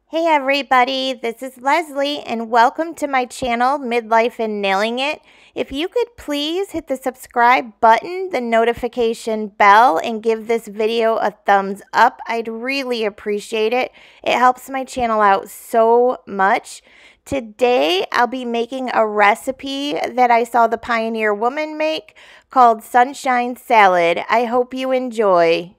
Hey everybody, this is Leslie and welcome to my channel, Midlife and Nailing It. If you could please hit the subscribe button, the notification bell, and give this video a thumbs up, I'd really appreciate it. It helps my channel out so much. Today, I'll be making a recipe that I saw the Pioneer Woman make called Sunshine Salad. I hope you enjoy.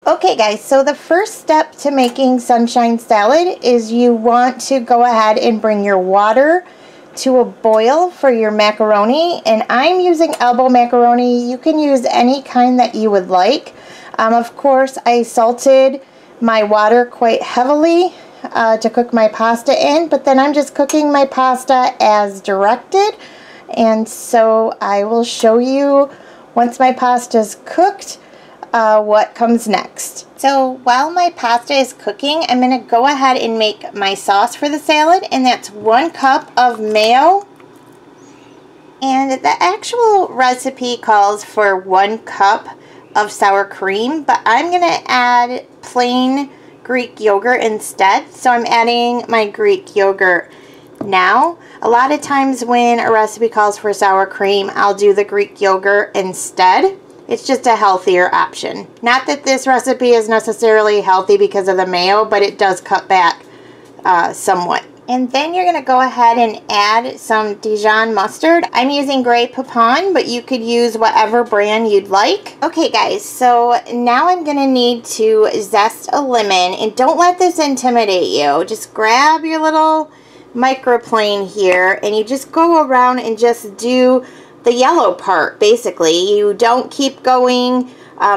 Okay guys, so the first step to making sunshine salad is you want to go ahead and bring your water to a boil for your macaroni, and I'm using elbow macaroni. You can use any kind that you would like. Of course, I salted my water quite heavily to cook my pasta in, but then I'm just cooking my pasta as directed, and so I will show you once my pasta is cooked what comes next. So while my pasta is cooking, I'm going to go ahead and make my sauce for the salad, and that's 1 cup of mayo. And the actual recipe calls for 1 cup of sour cream, but I'm going to add plain Greek yogurt instead. So I'm adding my Greek yogurt now. A lot of times when a recipe calls for sour cream, I'll do the Greek yogurt instead. It's just a healthier option. Not that this recipe is necessarily healthy because of the mayo, but it does cut back somewhat. And then you're going to go ahead and add some Dijon mustard. I'm using gray Poupon, but you could use whatever brand you'd like. Okay guys, so now I'm going to need to zest a lemon, and don't let this intimidate you. Just grab your little microplane here, and you just go around and just do the yellow part. Basically, you don't keep going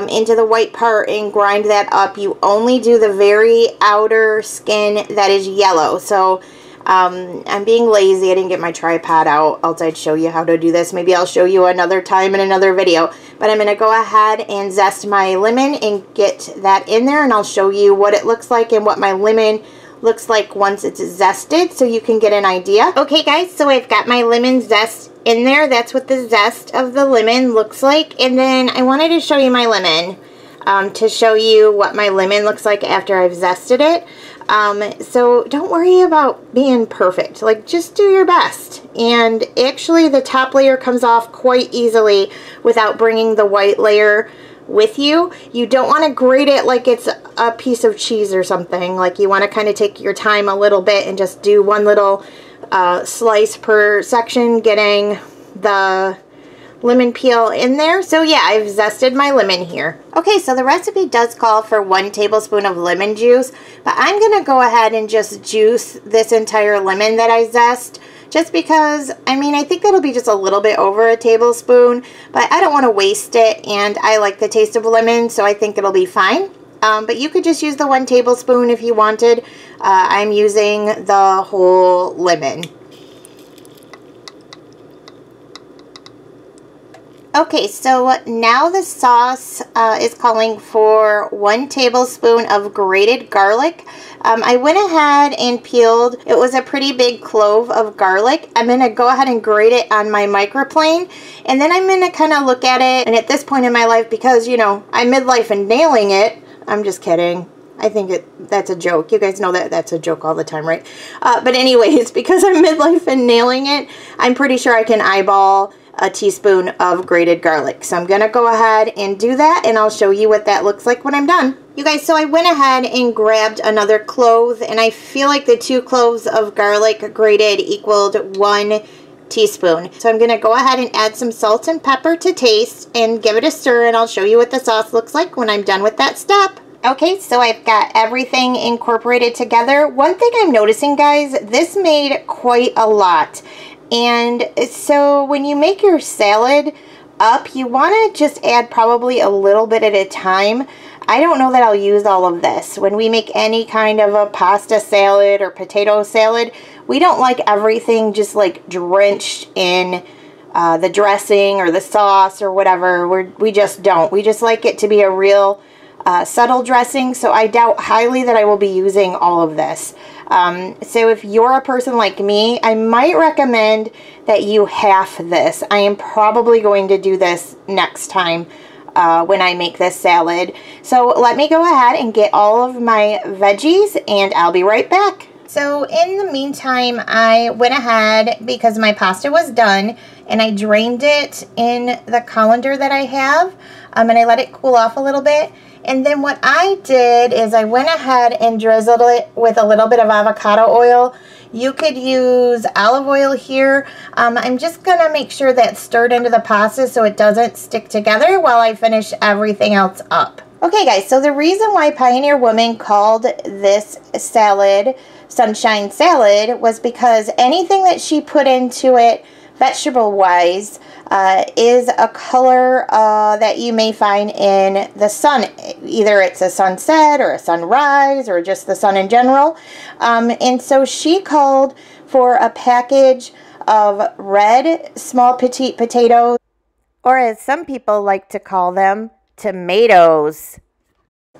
into the white part and grind that up. You only do the very outer skin that is yellow. So I'm being lazy. I didn't get my tripod out, else I'd show you how to do this. Maybe I'll show you another time in another video. But I'm going to go ahead and zest my lemon and get that in there, and I'll show you what it looks like and what my lemon looks like once it's zested, so you can get an idea. Okay guys, so I've got my lemon zest in there. That's what the zest of the lemon looks like. And then I wanted to show you my lemon to show you what my lemon looks like after I've zested it. So don't worry about being perfect. Like, just do your best. And actually the top layer comes off quite easily without bringing the white layer with you. You don't want to grate it like it's a piece of cheese or something. Like, you want to kind of take your time a little bit and just do one little slice per section, getting the lemon peel in there. So yeah, I've zested my lemon here. Okay, so the recipe does call for 1 tablespoon of lemon juice, but I'm gonna go ahead and just juice this entire lemon that I zest, just because, I mean, I think that'll be just a little bit over a tablespoon, but I don't want to waste it, and I like the taste of lemon, so I think it'll be fine. But you could just use the 1 tablespoon if you wanted. I'm using the whole lemon. Okay, so now the sauce is calling for 1 tablespoon of grated garlic. I went ahead and peeled, it was a pretty big clove of garlic. I'm going to go ahead and grate it on my microplane, and then I'm going to kind of look at it. And at this point in my life, because, you know, I'm midlife and nailing it, I'm just kidding. I think that's a joke. You guys know that that's a joke all the time, right? But anyways, because I'm midlife and nailing it, I'm pretty sure I can eyeball a teaspoon of grated garlic. So I'm going to go ahead and do that, and I'll show you what that looks like when I'm done. You guys, so I went ahead and grabbed another clove, and I feel like the 2 cloves of garlic grated equaled 1 teaspoon. So I'm going to go ahead and add some salt and pepper to taste and give it a stir, and I'll show you what the sauce looks like when I'm done with that step. Okay, so I've got everything incorporated together. One thing I'm noticing, guys, this made quite a lot. And so when you make your salad up, you want to just add probably a little bit at a time. I don't know that I'll use all of this. When we make any kind of a pasta salad or potato salad, we don't like everything just like drenched in the dressing or the sauce or whatever. We just don't. We just like it to be a real subtle dressing, so I doubt highly that I will be using all of this. So if you're a person like me, I might recommend that you half this. I am probably going to do this next time when I make this salad. So let me go ahead and get all of my veggies, and I'll be right back. So in the meantime, I went ahead because my pasta was done and I drained it in the colander that I have, and I let it cool off a little bit. And then what I did is I went ahead and drizzled it with a little bit of avocado oil. You could use olive oil here. I'm just gonna make sure that's stirred into the pasta so it doesn't stick together while I finish everything else up. Okay guys, so the reason why Pioneer Woman called this salad Sunshine Salad was because anything that she put into it vegetable wise is a color that you may find in the sun. Either it's a sunset or a sunrise or just the sun in general. And so she called for a package of red small petite potatoes, or as some people like to call them, tomatoes.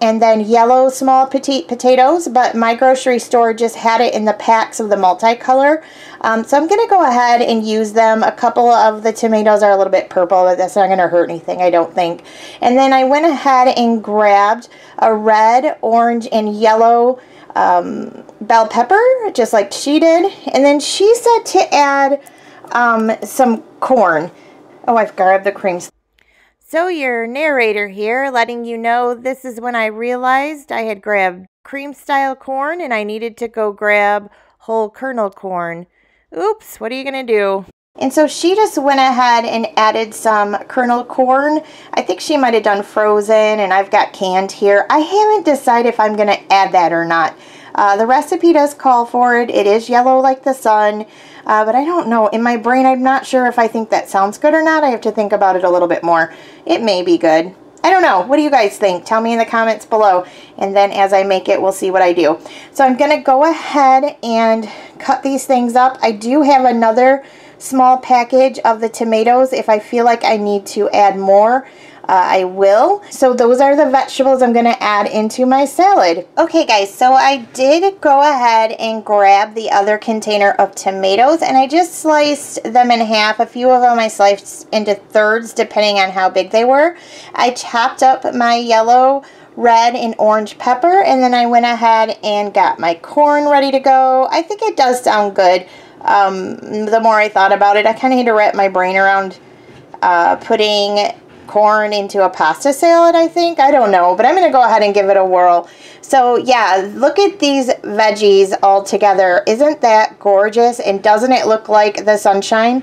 And then yellow small petite potatoes, but my grocery store just had it in the packs of the multicolor. So I'm going to go ahead and use them. A couple of the tomatoes are a little bit purple, but that's not going to hurt anything, I don't think. And then I went ahead and grabbed a red, orange, and yellow bell pepper, just like she did. And then she said to add some corn. Oh, I've grabbed the creams. So your narrator here letting you know this is when I realized I had grabbed cream style corn and I needed to go grab whole kernel corn. Oops, what are you going to do? And so she just went ahead and added some kernel corn. I think she might have done frozen and I've got canned here. I haven't decided if I'm going to add that or not. The recipe does call for it. It is yellow like the sun. But I don't know. In my brain, I'm not sure if I think that sounds good or not. I have to think about it a little bit more. It may be good. I don't know. What do you guys think? Tell me in the comments below. And then as I make it, we'll see what I do. So I'm going to go ahead and cut these things up. I do have another small package of the tomatoes. If I feel like I need to add more, I will. So those are the vegetables I'm going to add into my salad. Okay guys, so I did go ahead and grab the other container of tomatoes and I just sliced them in half. A few of them I sliced into thirds depending on how big they were. I chopped up my yellow, red, and orange pepper, and then I went ahead and got my corn ready to go. I think it does sound good. The more I thought about it, I kind of had to wrap my brain around putting corn into a pasta salad, I think. I don't know, but I'm going to go ahead and give it a whirl. So yeah, look at these veggies all together. Isn't that gorgeous? And doesn't it look like the sunshine?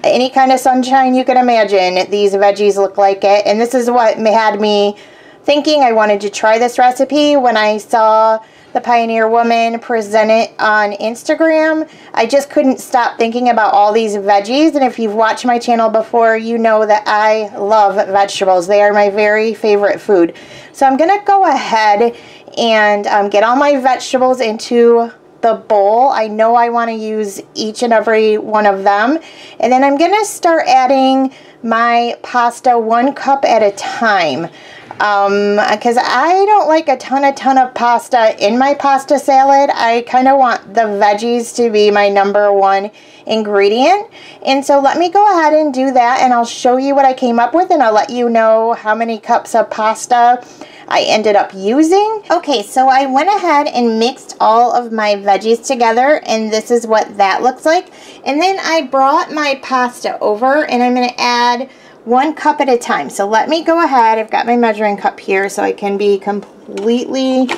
Any kind of sunshine you can imagine, these veggies look like it. And this is what had me thinking I wanted to try this recipe when I saw the Pioneer Woman present it on Instagram. I just couldn't stop thinking about all these veggies, and if you've watched my channel before, you know that I love vegetables. They are my very favorite food. So I'm gonna go ahead and get all my vegetables into the bowl. I know I want to use each and every one of them, and then I'm gonna start adding my pasta 1 cup at a time. Because I don't like a ton of pasta in my pasta salad. I kind of want the veggies to be my #1 ingredient. And so let me go ahead and do that, and I'll show you what I came up with, and I'll let you know how many cups of pasta I ended up using. Okay, so I went ahead and mixed all of my veggies together, and this is what that looks like. And then I brought my pasta over, and I'm going to add 1 cup at a time. So let me go ahead. I've got my measuring cup here so I can be completely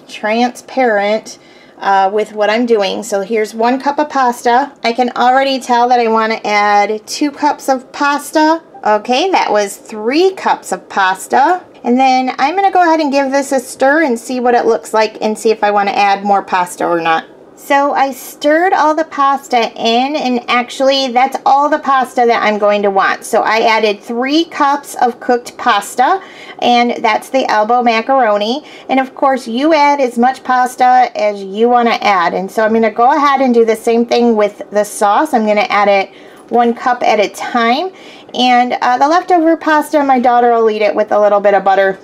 transparent with what I'm doing. So here's 1 cup of pasta. I can already tell that I want to add 2 cups of pasta. Okay, that was 3 cups of pasta. And then I'm going to go ahead and give this a stir and see what it looks like and see if I want to add more pasta or not. So I stirred all the pasta in, and actually that's all the pasta that I'm going to want. So I added 3 cups of cooked pasta, and that's the elbow macaroni. And of course you add as much pasta as you want to add. And so I'm going to go ahead and do the same thing with the sauce. I'm going to add it 1 cup at a time. And the leftover pasta, my daughter will eat it with a little bit of butter.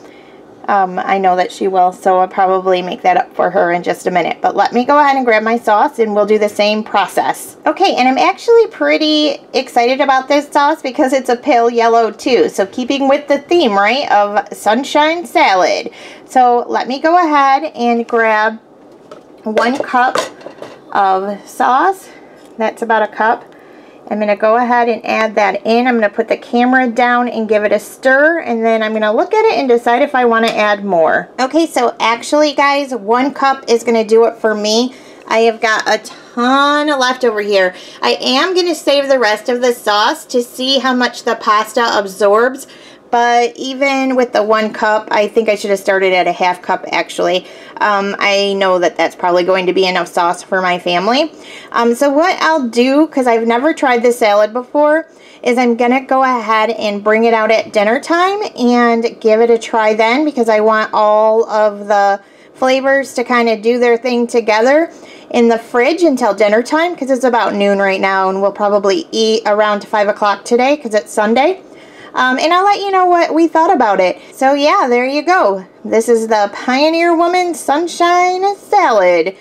I know that she will, so I'll probably make that up for her in just a minute. But let me go ahead and grab my sauce, and we'll do the same process. Okay, and I'm actually pretty excited about this sauce because it's a pale yellow too. So keeping with the theme, right, of sunshine salad. So let me go ahead and grab 1 cup of sauce. That's about a cup. I'm going to go ahead and add that in. I'm going to put the camera down and give it a stir, and then I'm going to look at it and decide if I want to add more. Okay, so actually guys, 1 cup is going to do it for me. I have got a ton left over here. I am going to save the rest of the sauce to see how much the pasta absorbs. But even with the 1 cup, I think I should have started at a ½ cup actually. I know that that's probably going to be enough sauce for my family. So what I'll do, because I've never tried this salad before, is I'm going to go ahead and bring it out at dinner time and give it a try then, because I want all of the flavors to kind of do their thing together in the fridge until dinner time, because it's about noon right now and we'll probably eat around 5 o'clock today because it's Sunday. And I'll let you know what we thought about it. So yeah, there you go. This is the Pioneer Woman Sunshine Salad.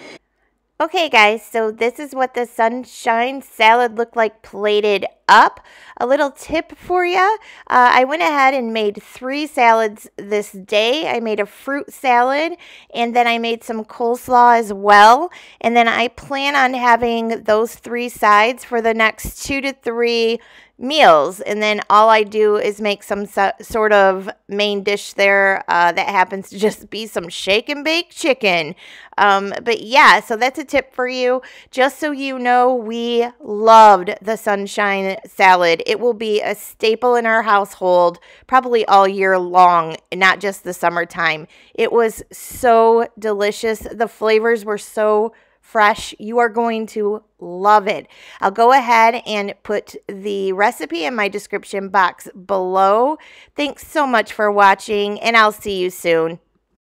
Okay guys, so this is what the sunshine salad looked like plated up. A little tip for you. I went ahead and made 3 salads this day. I made a fruit salad, and then I made some coleslaw as well. And then I plan on having those 3 sides for the next 2 to 3 meals, and then all I do is make some sort of main dish there that happens to just be some shake and bake chicken. But yeah, so that's a tip for you. Just so you know, we loved the sunshine salad. It will be a staple in our household probably all year long, not just the summertime. It was so delicious. The flavors were so fresh. You are going to love it. I'll go ahead and put the recipe in my description box below. Thanks so much for watching, and I'll see you soon.